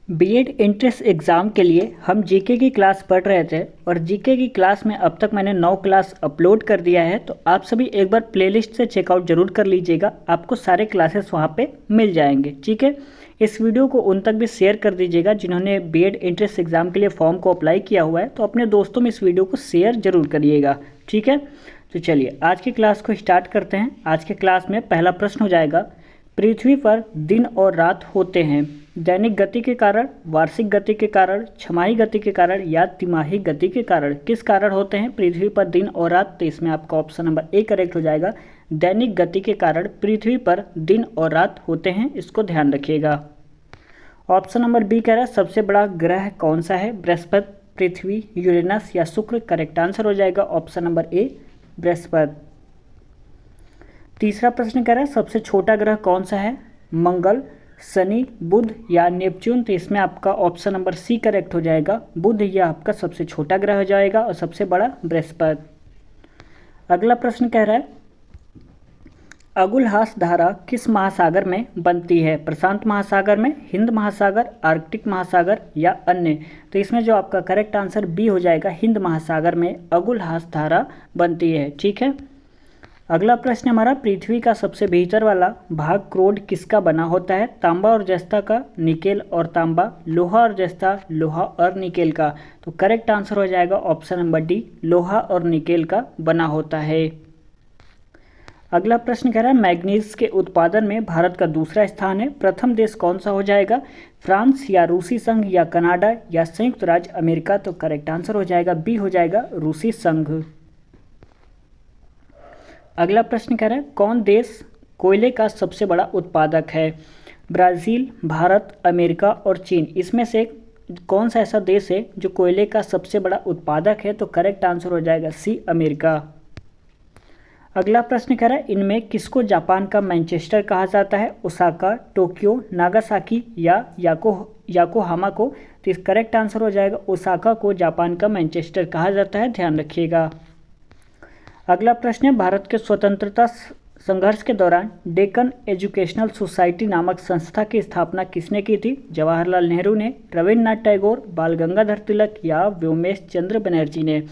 BEd entrance exam के लिए हम जीके की क्लास पढ़ रहे थे और जीके की क्लास में अब तक मैंने 9 क्लास अपलोड कर दिया है। तो आप सभी एक बार प्लेलिस्ट से चेकआउट जरूर कर लीजिएगा, आपको सारे क्लासेस वहाँ पे मिल जाएंगे। ठीक है, इस वीडियो को उन तक भी शेयर कर दीजिएगा जिन्होंने बीएड एंट्रेंस एग्ज़ाम के लिए फॉर्म को अप्लाई किया हुआ है। तो अपने दोस्तों में इस वीडियो को शेयर जरूर करिएगा। ठीक है, तो चलिए आज की क्लास को स्टार्ट करते हैं। आज के क्लास में पहला प्रश्न हो जाएगा, पृथ्वी पर दिन और रात होते हैं दैनिक गति के कारण, वार्षिक गति के कारण, छमाही गति के कारण या तिमाही गति के कारण। किस कारण होते हैं पृथ्वी पर दिन और रात? तो इसमें आपका ऑप्शन नंबर ए करेक्ट हो जाएगा। दैनिक गति के कारण पृथ्वी पर दिन और रात होते हैं, इसको ध्यान रखिएगा। ऑप्शन नंबर बी कह रहा है सबसे बड़ा ग्रह कौन सा है? बृहस्पति, पृथ्वी, यूरेनस या शुक्र। करेक्ट आंसर हो जाएगा ऑप्शन नंबर ए बृहस्पति। तीसरा प्रश्न कह रहा है सबसे छोटा ग्रह कौन सा है? मंगल, शनि, बुध या नेपच्यून। तो इसमें आपका ऑप्शन नंबर सी करेक्ट हो जाएगा, बुध यह आपका सबसे छोटा ग्रह हो जाएगा और सबसे बड़ा बृहस्पति। अगला प्रश्न कह रहा है अगुलहास धारा किस महासागर में बनती है? प्रशांत महासागर में, हिंद महासागर, आर्कटिक महासागर या अन्य। तो इसमें जो आपका करेक्ट आंसर बी हो जाएगा, हिंद महासागर में अगुलहास धारा बनती है। ठीक है, अगला प्रश्न हमारा पृथ्वी का सबसे भीतर वाला भाग क्रोड किसका बना होता है? तांबा और जस्ता का, निकेल और तांबा, लोहा और जस्ता, लोहा और निकेल का। तो करेक्ट आंसर हो जाएगा ऑप्शन नंबर डी, लोहा और निकेल का बना होता है। अगला प्रश्न कह रहा है मैग्नीज के उत्पादन में भारत का दूसरा स्थान है, प्रथम देश कौन सा हो जाएगा? फ्रांस या रूसी संघ या कनाडा या संयुक्त राज्य अमेरिका। तो करेक्ट आंसर हो जाएगा बी हो जाएगा, रूसी संघ। अगला प्रश्न कह रहा है कौन देश कोयले का सबसे बड़ा उत्पादक है? ब्राज़ील, भारत, अमेरिका और चीन। इसमें से कौन सा ऐसा देश है जो कोयले का सबसे बड़ा उत्पादक है? तो करेक्ट आंसर हो जाएगा सी, अमेरिका। अगला प्रश्न कह रहा है इनमें किसको जापान का मैनचेस्टर कहा जाता है? ओसाका, टोक्यो, नागासाकी या याकोहामा को। तो इस करेक्ट आंसर हो जाएगा ओसाका को जापान का मैनचेस्टर कहा जाता है, ध्यान रखिएगा। अगला प्रश्न है भारत के स्वतंत्रता संघर्ष के दौरान डेक्कन एजुकेशनल सोसाइटी नामक संस्था की स्थापना किसने की थी? जवाहरलाल नेहरू ने, रविन्द्रनाथ टैगोर, बाल गंगाधर तिलक या व्योमेश चंद्र बनर्जी ने।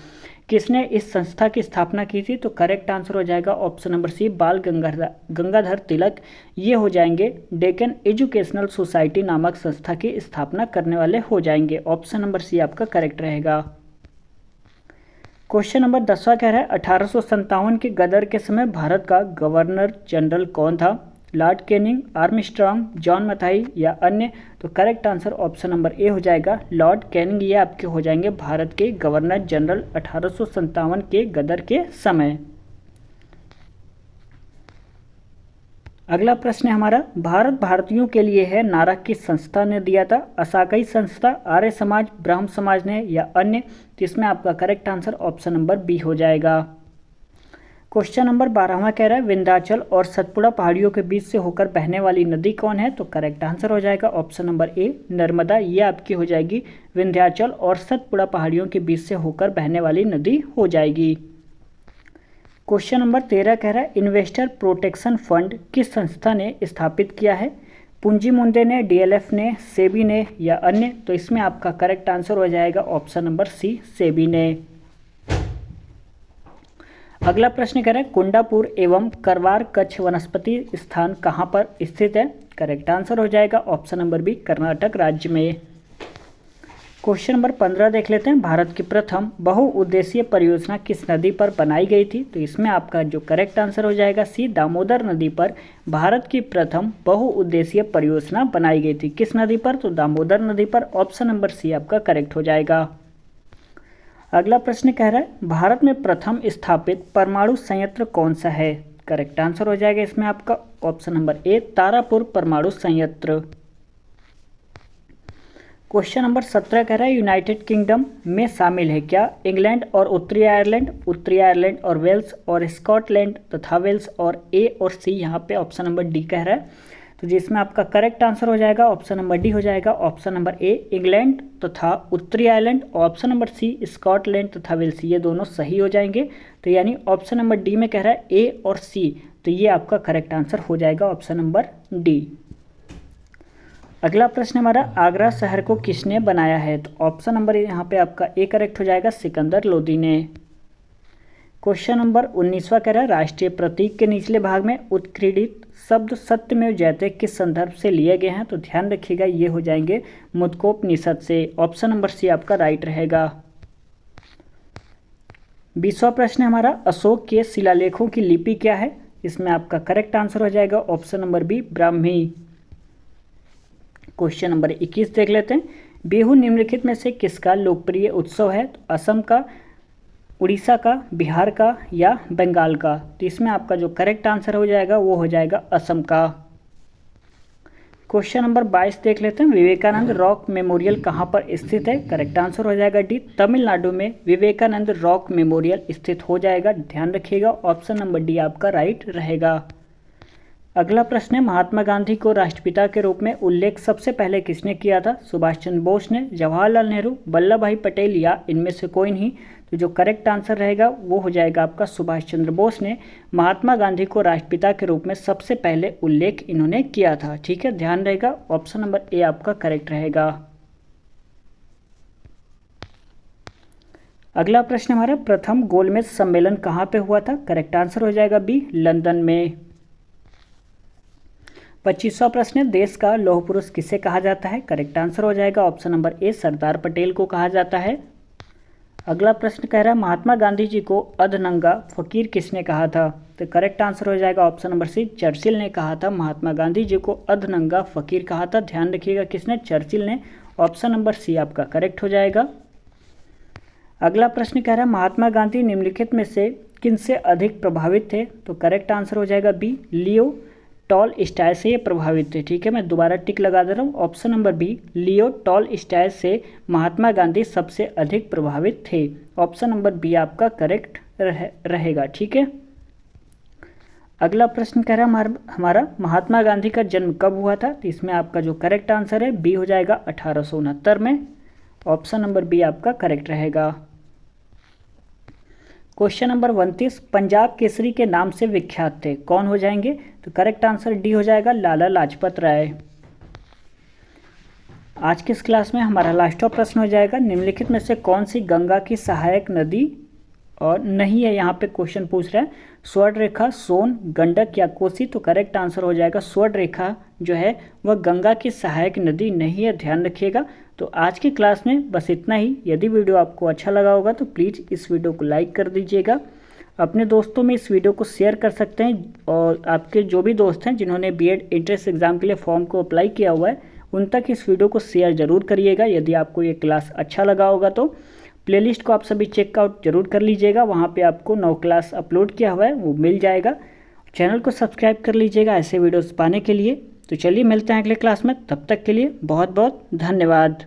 किसने इस संस्था की स्थापना की थी? तो करेक्ट आंसर हो जाएगा ऑप्शन नंबर सी, बाल गंगाधर तिलक ये हो जाएंगे डेक्कन एजुकेशनल सोसाइटी नामक संस्था की स्थापना करने वाले हो जाएंगे। ऑप्शन नंबर सी आपका करेक्ट रहेगा। क्वेश्चन नंबर 10वां कह रहा है 1857 के गदर के समय भारत का गवर्नर जनरल कौन था? Lord Canning, Armstrong, John Mathai या अन्य। तो correct answer option number A हो जाएगा, लॉर्ड कैनिंग ये आपके हो जाएंगे भारत के गवर्नर जनरल 1857 के गदर के समय। अगला प्रश्न है हमारा भारत भारतीयों के लिए है नारा किस संस्था ने दिया था? असाकई संस्था, आर्य समाज, ब्रह्म समाज ने या अन्य। तो इसमें आपका correct answer option number B हो जाएगा। क्वेश्चन नंबर 12वां कह रहा है विंध्याचल और सतपुड़ा पहाड़ियों के बीच से होकर बहने वाली नदी कौन है? तो करेक्ट आंसर हो जाएगा ऑप्शन नंबर ए, नर्मदा ये आपकी हो जाएगी विंध्याचल और सतपुड़ा पहाड़ियों के बीच से होकर बहने वाली नदी हो जाएगी। क्वेश्चन नंबर 13 कह रहा है इन्वेस्टर प्रोटेक्शन फंड किस संस्था ने स्थापित किया है? पूंजी मुंडे ने, डीएलएफ ने, सेबी ने या अन्य। तो इसमें आपका करेक्ट आंसर हो जाएगा ऑप्शन नंबर सी, सेबी ने। अगला प्रश्न कह रहा है कुंडापुर एवं करवार कच्छ वनस्पति स्थान कहाँ पर स्थित है? करेक्ट आंसर हो जाएगा ऑप्शन नंबर बी, कर्नाटक राज्य में। क्वेश्चन नंबर 15 देख लेते हैं भारत की प्रथम बहुउद्देशीय परियोजना किस नदी पर बनाई गई थी? तो इसमें आपका जो करेक्ट आंसर हो जाएगा सी, दामोदर नदी पर भारत की प्रथम बहुउद्देशीय परियोजना बनाई गई थी। किस नदी पर? तो दामोदर नदी पर। ऑप्शन नंबर सी आपका करेक्ट हो जाएगा। अगला प्रश्न कह रहा है भारत में प्रथम स्थापित परमाणु संयंत्र कौन सा है? करेक्ट आंसर हो जाएगा इसमें आपका ऑप्शन नंबर ए, तारापुर परमाणु संयंत्र। क्वेश्चन नंबर 17 कह रहा है यूनाइटेड किंगडम में शामिल है क्या? इंग्लैंड और उत्तरी आयरलैंड और वेल्स और स्कॉटलैंड तथा वेल्स और ए और सी। यहाँ पे ऑप्शन नंबर डी कह रहा है, तो जिसमें आपका करेक्ट आंसर हो जाएगा ऑप्शन नंबर डी हो जाएगा। ऑप्शन नंबर ए इंग्लैंड तथा उत्तरी Ireland, option number C Scotland तथा वेल्स, ये दोनों सही हो जाएंगे। तो यानी ऑप्शन नंबर डी में कह रहा है ए और सी, तो ये आपका करेक्ट आंसर हो जाएगा ऑप्शन नंबर डी। अगला प्रश्न हमारा, आगरा शहर को किसने बनाया है? तो ऑप्शन नंबर यहाँ पे आपका ए करेक्ट हो जाएगा, सिकंदर लोदी ने। क्वेश्चन नंबर 19वां कह रहा है, राष्ट्रीय प्रतीक के निचले भाग में उत्क्रीडित शब्द सत्यमेव जयते किस संदर्भ से लिए गए हैं? तो ध्यान रखिएगा ये हो जाएंगे मुद्गोपनिषद से। ऑप्शन नंबर सी आपका राइट रहेगा। 20वां प्रश्न है हमारा, अशोक के शिलालेखों की लिपि क्या है? इसमें आपका करेक्ट आंसर हो जाएगा option number B, Brahmi. Question number 21 देख लेते हैं, बिहू निम्नलिखित में से किसका लोकप्रिय उत्सव है? तो असम का, उड़ीसा का, बिहार का या बंगाल का? तो इसमें आपका जो करेक्ट आंसर हो जाएगा वो हो जाएगा असम का। क्वेश्चन नंबर 22 देख लेते हैं, विवेकानंद रॉक मेमोरियल कहाँ पर स्थित है? करेक्ट आंसर हो जाएगा डी, तमिलनाडु में विवेकानंद रॉक मेमोरियल स्थित हो जाएगा। ध्यान रखिएगा ऑप्शन नंबर डी आपका राइट रहेगा। अगला प्रश्न है, महात्मा गांधी को राष्ट्रपिता के रूप में उल्लेख सबसे पहले किसने किया था? सुभाष चंद्र बोस ने, जवाहरलाल नेहरू, वल्लभ भाई पटेल या इनमें से कोई नहीं? तो जो करेक्ट आंसर रहेगा वो हो जाएगा आपका सुभाष चंद्र बोस ने महात्मा गांधी को राष्ट्रपिता के रूप में सबसे पहले उल्लेख इन्होंने किया था। ठीक है, ध्यान रहेगा ऑप्शन नंबर ए आपका करेक्ट रहेगा। अगला प्रश्न हमारा, प्रथम गोलमेज सम्मेलन कहाँ पे हुआ था? करेक्ट आंसर हो जाएगा बी, लंदन में। 25वां प्रश्न है, देश का लौह पुरुष किसे कहा जाता है? करेक्ट आंसर हो जाएगा option number A, Sardar Patel को कहा जाता है। अगला प्रश्न कह रहा है, महात्मा गांधी जी को अधनंगा फकीर किसने कहा था? तो करेक्ट आंसर हो जाएगा ऑप्शन नंबर सी, चर्चिल ने कहा था महात्मा गांधी जी को अधनंगा फकीर कहा था। ध्यान रखिएगा किसने? चर्चिल ने। ऑप्शन नंबर सी आपका करेक्ट हो जाएगा। अगला प्रश्न कह रहा है, महात्मा गांधी निम्नलिखित में से किनसे अधिक प्रभावित थे? तो करेक्ट आंसर हो जाएगा बी, लियो टॉलस्टॉय से ये प्रभावित थे। ठीक है, मैं दोबारा टिक लगा दे रहा हूँ, option number B, Leo Tolstoy से महात्मा गांधी सबसे अधिक प्रभावित थे। ऑप्शन नंबर बी आपका करेक्ट रहेगा। ठीक है, अगला प्रश्न कह रहा है हमारा महात्मा गांधी का जन्म कब हुआ था? तो इसमें आपका जो करेक्ट आंसर है बी हो जाएगा 1869 में। ऑप्शन नंबर बी आपका करेक्ट रहेगा। क्वेश्चन नंबर 29, पंजाब केसरी के नाम से विख्यात थे, कौन हो जाएंगे? तो करेक्ट आंसर डी हो जाएगा, लाला लाजपत राय। आज के इस क्लास में हमारा लास्ट प्रश्न हो जाएगा, निम्नलिखित में से कौन सी गंगा की सहायक नदी और नहीं है? यहाँ पे क्वेश्चन पूछ रहा है, स्वर्ण रेखा, सोन, गंडक या कोसी? तो करेक्ट आंसर हो जाएगा स्वर्ण रेखा जो है वह गंगा की सहायक नदी नहीं है। ध्यान रखिएगा। तो आज की क्लास में बस इतना ही। यदि वीडियो आपको अच्छा लगा होगा तो प्लीज़ इस वीडियो को लाइक कर दीजिएगा, अपने दोस्तों में इस वीडियो को शेयर कर सकते हैं, और आपके जो भी दोस्त हैं जिन्होंने बीएड एंट्रेंस एग्ज़ाम के लिए फॉर्म को अप्लाई किया हुआ है उन तक इस वीडियो को शेयर जरूर करिएगा। यदि आपको ये क्लास अच्छा लगा होगा तो प्लेलिस्ट को आप सभी चेकआउट जरूर कर लीजिएगा, वहाँ पे आपको 9 क्लास अपलोड किया हुआ है वो मिल जाएगा। चैनल को सब्सक्राइब कर लीजिएगा ऐसे वीडियोस पाने के लिए। तो चलिए मिलते हैं अगले क्लास में, तब तक के लिए बहुत बहुत धन्यवाद।